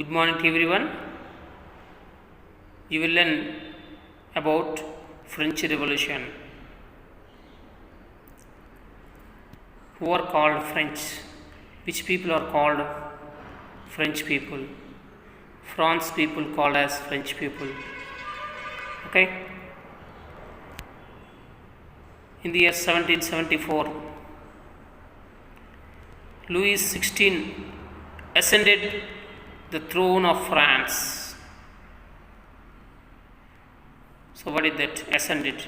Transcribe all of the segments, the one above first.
Good morning to everyone. You will learn about French Revolution. Who are called French? Which people are called French people? France people called as French people. Okay. In the year 1774, Louis XVI ascended the throne of France. So what is that? Ascended.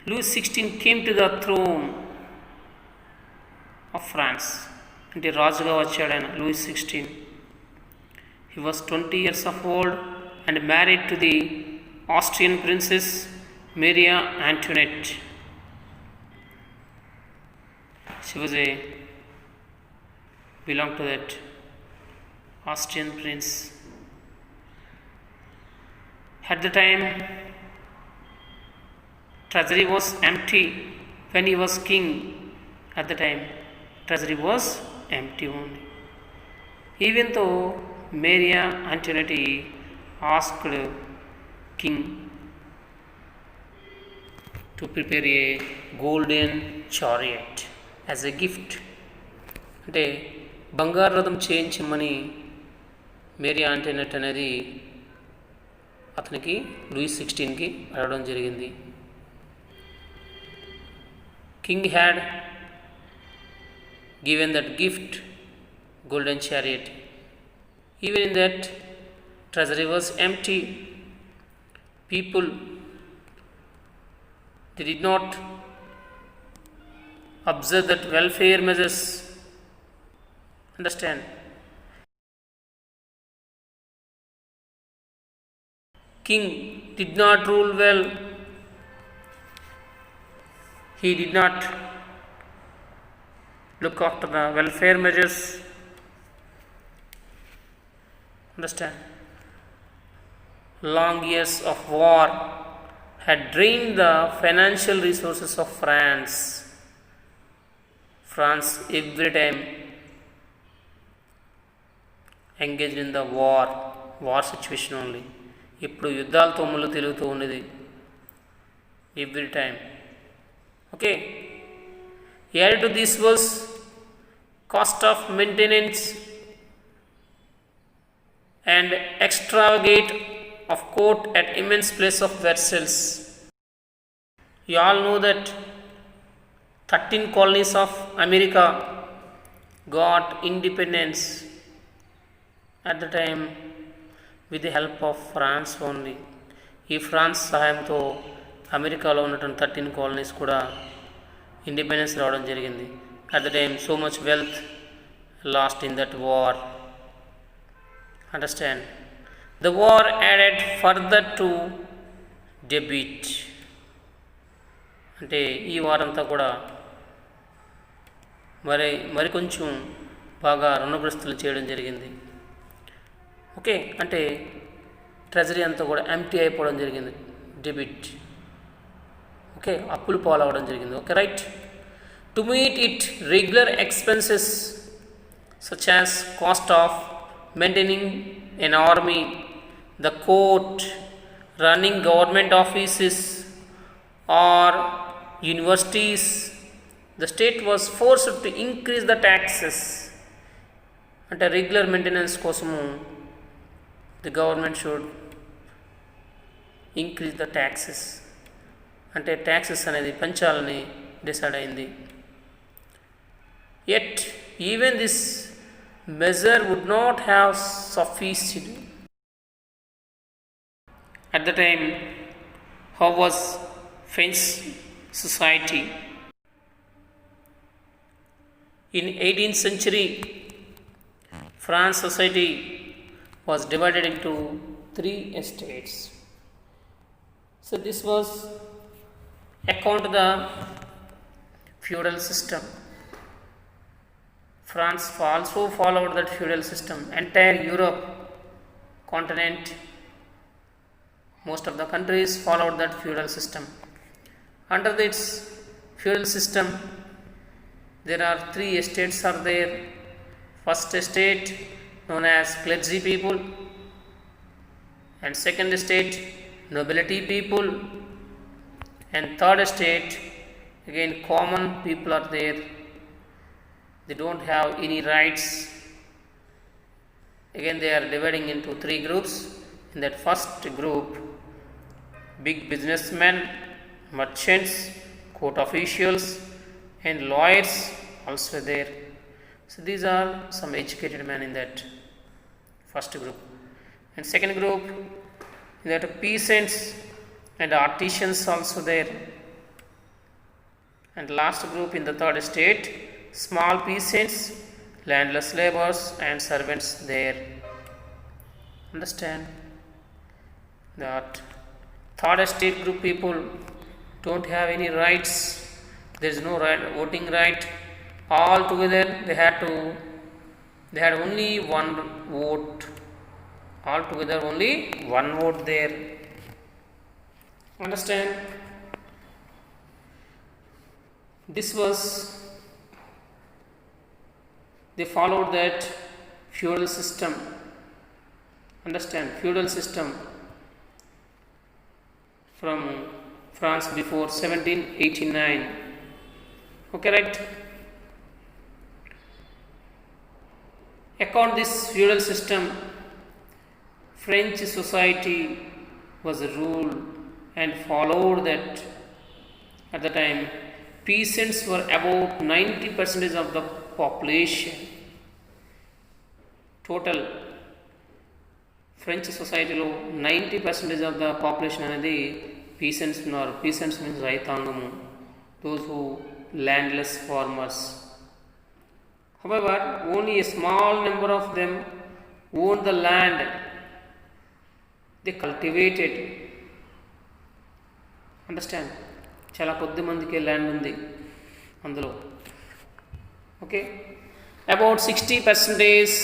Louis XVI came to the throne of France. అంటే రాజుగా వచ్చాడు ఆయన Louis 16. He was 20 years of old and married to the Austrian princess Maria Antoinette. She was belonged to that Austrian prince. At the time, treasury was empty. When he was king, at the time, treasury was empty only. Even though Maria Antoinette asked king to prepare a golden chariot as a gift. అంటే బంగారు రథం చేయించమని Maria ఆంటోనెట్ అనేది అతనికి Louis 16కి అడగడం జరిగింది. King had given that gift, golden chariot. Even in that, treasury was empty. People, they did not observe that welfare measures. Understand? King did not rule well. He did not look after the welfare measures. Understand? Long years of war had drained the financial resources of France. France every time engaged in the war situation only. ఇప్పుడు యుద్ధాలతో ముళ్ళు తిరుగుతూ ఉన్నది every time. Okay. Added to this was cost of maintenance and extravagance of court at immense place of Versailles. You all know that 13 colonies of America got independence at the time with the help of France only. ఈ France సహాయంతో అమెరికాలో ఉన్నటువంటి 13 colonies కూడా independence రావడం జరిగింది. At the time so much wealth last in that war. Understand? The war added further to debit. అంటే ఈ వారంతా కూడా మరికొంచెం బాగా రుణగ్రస్తులు చేయడం జరిగింది. ఓకే. అంటే ట్రెజరీ అంతా కూడా ఎంటీ అయిపోవడం జరిగింది. డెబిట్. ఓకే. అప్పులు పాలవడం జరిగింది. Okay, right. To meet it regular expenses such as cost of maintaining an army, the court, running government offices or universities, the state was forced to increase the taxes. అంటే regular maintenance కోసము the government should increase the taxes. అంటే taxes అనేది పెంచాలని decide అయింది. At even this measure would not have sufficient. At the time how was French society? In 18th century, France society was divided into 3 estates. So this was according to the feudal system. France also followed that feudal system. Entire Europe continent, most of the countries followed that feudal system. Under this feudal system, there are 3 estates are there. First estate known as clergy people, and second estate nobility people, and third estate again common people are there, they don't have any rights. Again they are dividing into three groups. In that first group, big businessmen, merchants, court officials, and lawyers also there. So these are some educated men in that first group. And second group, in that peasants and artisans also there. And last group in the third estate, small peasants, landless laborers, and servants there. Understand that third estate group people don't have any rights. There is no right, voting right. All together they had only one vote. All together only one vote there. Understand? This was, they followed that feudal system. Understand? Feudal system from France before 1789. Okay, right? According to this feudal system, French society was ruled and followed that at the time peasants were about 90% of the population. Total French సొసైటీలో 90% of the population అనేది peasants ఉన్నారు. Peasants means రైతాంగము, those who landless farmers. However, only a small number of them owned the land they cultivated. Understand? చాలా కొద్ది మందికి land ఉంది అందులో. Okay, about 60%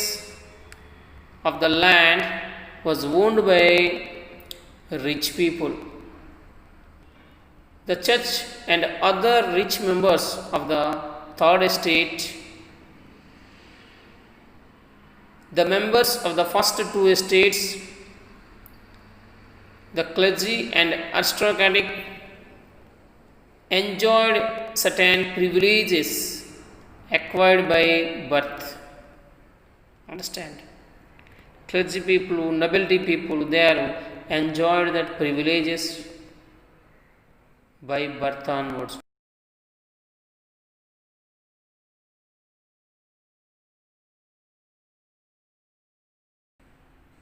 of the land was owned by rich people. The church and other rich members of the third estate, the members of the first two estates, the clergy and aristocratic, enjoyed certain privileges acquired by birth. Understand? Clergy people, nobility people, they are enjoyed that privileges by birth onwards.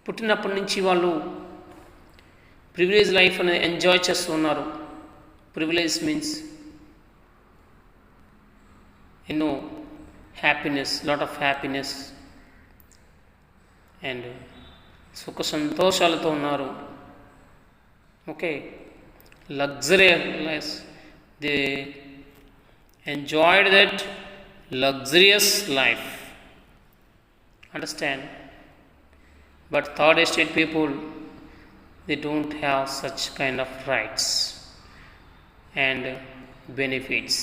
పుట్టినప్పటి నుంచి వాళ్ళు privilege life అనేది enjoy చేస్తున్నారు. Privilege means ఎన్నో happiness, lot of happiness and సుఖ సంతోషాలతో ఉన్నారు. Okay, luxurious, they enjoyed that luxurious life. Understand? But third estate people, they don't have such kind of rights and benefits.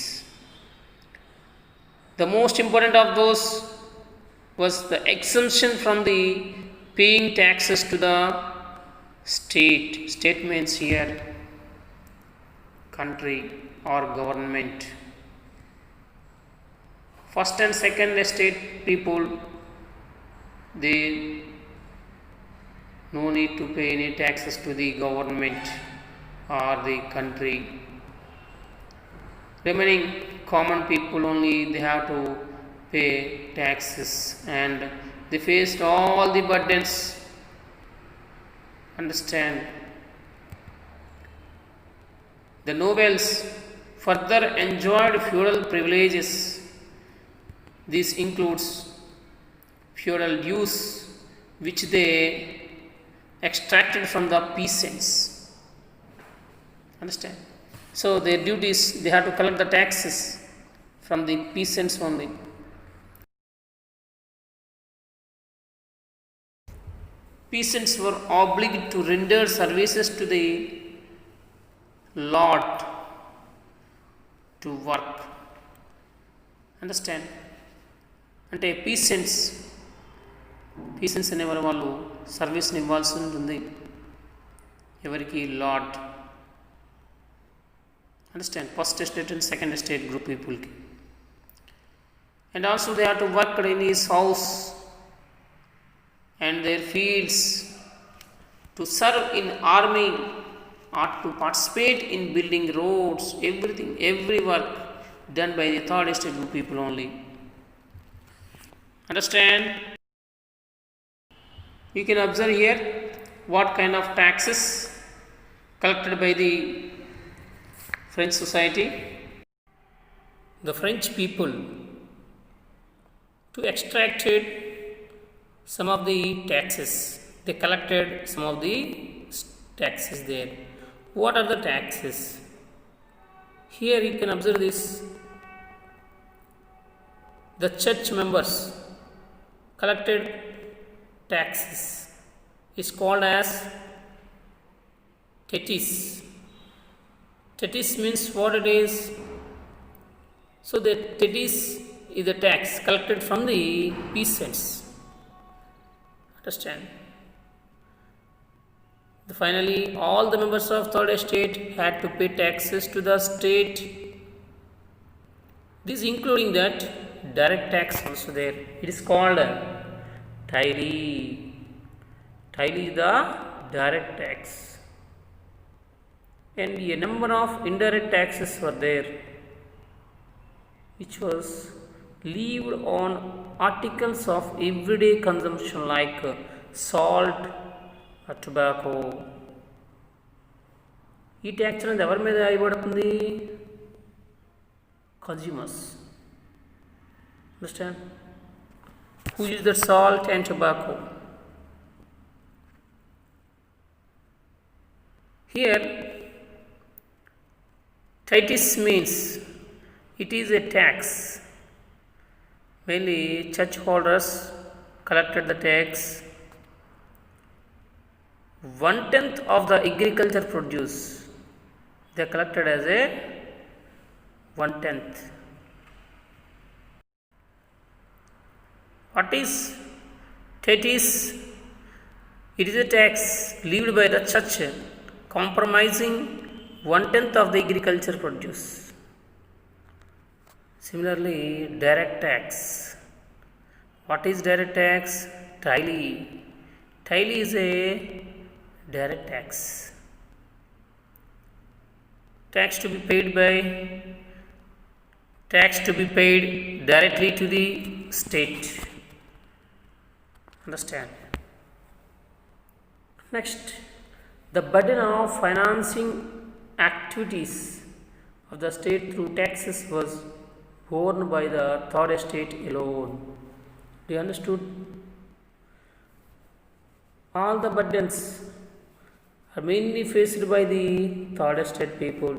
The most important of those was the exemption from the paying taxes to the state. State means here country or government. First and second estate people, they no need to pay any taxes to the government or the country. Remaining common people only, they have to pay taxes and they faced all the burdens. Understand? The nobles further enjoyed feudal privileges. This includes feudal dues which they extracted from the peasants. Understand? So their duties, they have to collect the taxes from the peasants only. Peasants were obliged to render services to the lord to work. Understand? అంటే peasants పీసెన్స్ అనేవారు వాళ్ళు సర్వీస్ని ఇవ్వాల్సి ఉంటుంది ఎవరికి lord understand first estate and second estate group పీపుల్కి and also they have to work in his house and their fields to serve in army or to participate in building roads, everything, every work done by the third estate group people only. Understand? You can observe here what kind of taxes collected by the French society. The French people to extracted some of the taxes. They collected some of the taxes there. What are the taxes? Here you can observe this. The church members collected taxes is called as tetis. Tetis means what it is. So the tetis is the tax collected from the peasants. Understand? Finally, all the members of third estate had to pay taxes to the state. This including that direct tax also there. It is called tailie. Tailie is the direct tax. And a number of indirect taxes were there, which was levied on articles of everyday consumption like salt or tobacco. ఈ tax అనేది ఎవరి మీద ఇవ్వబడుతుంది? Consumers. Understand? Who use the salt and tobacco. Here titis means it is a tax. Mainly church holders collected the tax. 1/10 of the agriculture produce they collected as a 1/10. What is tetis? It is a tax levied by the church compromising 1/10 of the agriculture produce. Similarly, direct tax. What is direct tax? Tailie. Tailie is a direct tax. Tax to be paid directly to the state. Understand? Next, the burden of financing activities of the state through taxes was borne by the third estate alone. Do you understood? All the burdens are mainly faced by the third estate people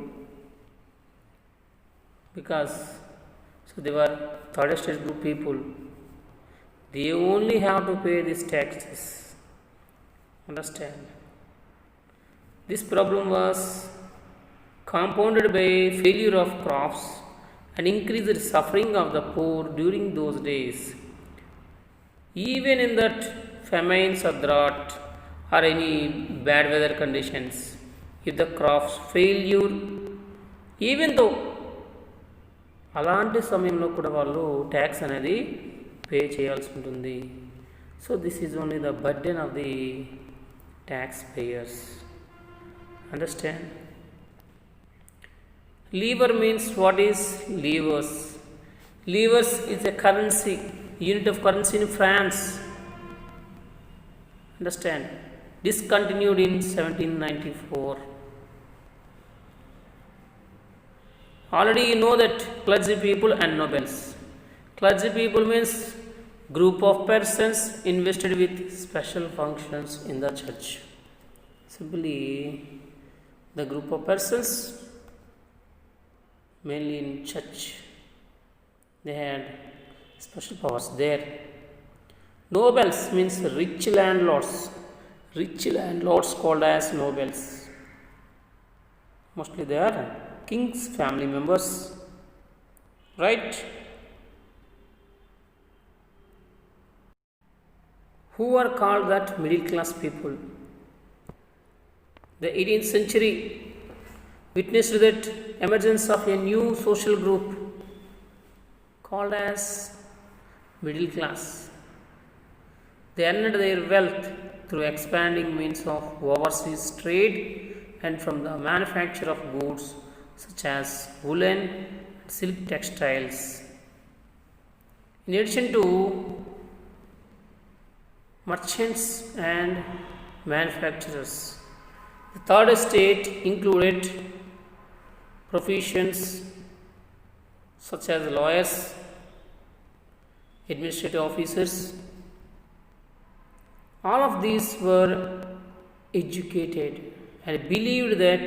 because they were third estate group people. They only have to pay these taxes. Understand? This problem was compounded by failure of crops and increased suffering of the poor during those days. Even in that famines or drought or any bad weather conditions, if the crops failure, even though అలాంటి సమయంలో కూడా వాళ్ళు tax అనేది pay చేయాల్సి ఉంటుంది. So this is only the burden of the taxpayers. Understand? Lever means what is levers? Levers is a currency, unit of currency in France. Understand? Discontinued in 1794. Already you know that clergy people and nobles. Clergy people means group of persons invested with special functions in the church. Simply the group of persons mainly in church, they had special powers there. Nobles means rich landlords called as nobles. Mostly they are king's family members, right? who are called that middle class people. The 18th century witnessed that emergence of a new social group called as middle class. They earned their wealth through expanding means of overseas trade and from the manufacture of goods such as woolen and silk textiles. In addition to merchants and manufacturers, the third estate included professions such as lawyers, administrative officers. All of these were educated and believed that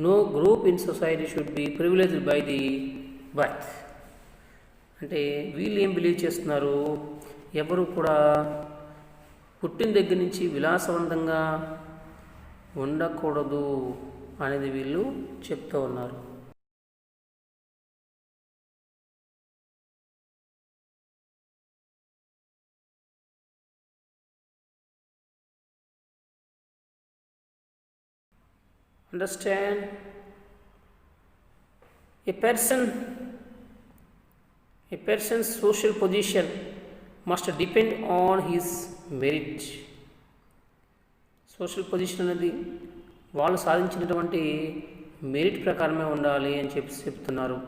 no group in society should be privileged by the birth. అంటే వీళ్ళు ఏం believe చేస్తున్నారు, ఎవరు కూడా పుట్టిన దగ్గర నుంచి విలాసవంతంగా ఉండకూడదు అనేది వీళ్ళు చెప్తూ ఉన్నారు. Understand, a person's social position must depend on his merit. Social position అనేది వాళ్ళు సాధించినటువంటి మెరిట్ ప్రకారమే ఉండాలి అని చెప్తున్నారు.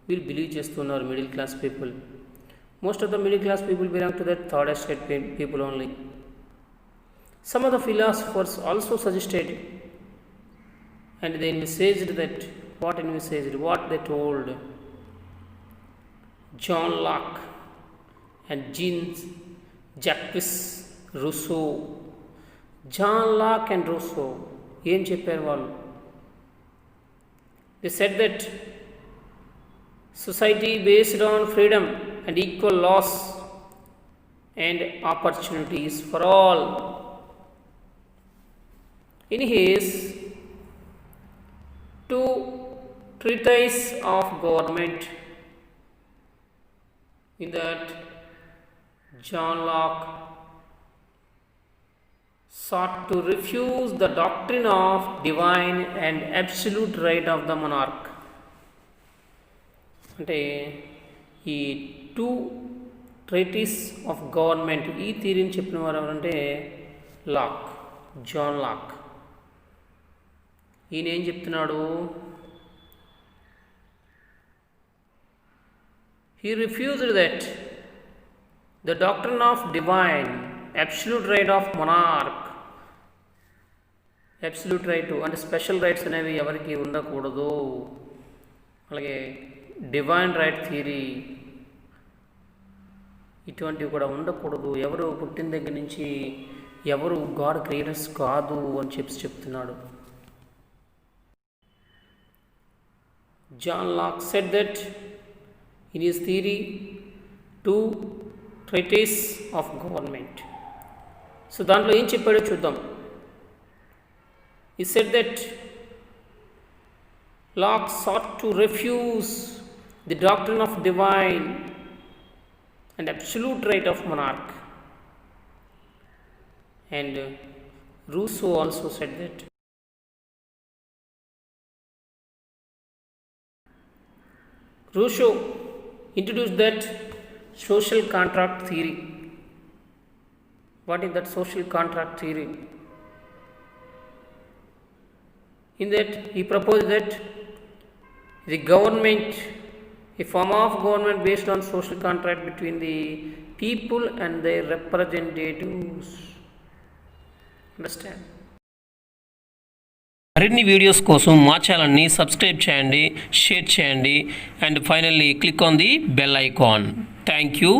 వీళ్ళు బిలీవ్ చేస్తున్నారు middle class people. Most of the middle class people belong to that third estate people only. Some of the philosophers also suggested and they envisaged that what they told. John Locke and Jean-Jacques Rousseau. John Locke and Rousseau ఏం చెప్పారు వాళ్ళు? They said that society based on freedom and equal laws and opportunities for all. In his two treatise of government, in that John Locke sought to refuse the doctrine of divine and absolute right of the monarch. అంటే ఈ two ట్రైటీస్ of government ఈ థియరీని చెప్పిన వారు ఎవరంటే lock, John Locke. ఈయన ఏం చెప్తున్నాడు? He refused that the doctrine of divine, absolute right of monarch, absolute right అంటే స్పెషల్ రైట్స్ అనేవి ఎవరికి ఉండకూడదు, అలాగే డివైన్ రైట్ థియరీ ఇటువంటివి కూడా ఉండకూడదు, ఎవరు పుట్టిన దగ్గర నుంచి ఎవరు గాడ్ క్రియేటర్స్ కాదు అని చెప్తున్నాడు. John Locke said that in his theory, two treatises of government. So దాంట్లో ఏం చెప్పాడో చూద్దాం. He said that Locke sought to refuse the doctrine of divine and absolute right of monarch, and Rousseau also said that. Rousseau introduced that social contract theory. What is that social contract theory? In that he proposed that the government, a form of government based on social contract between the people and their representatives. Understand? మరిన్ని videos కోసం మా ఛానల్ని subscribe చేయండి, share చేయండి, and finally click on the bell icon. Thank you.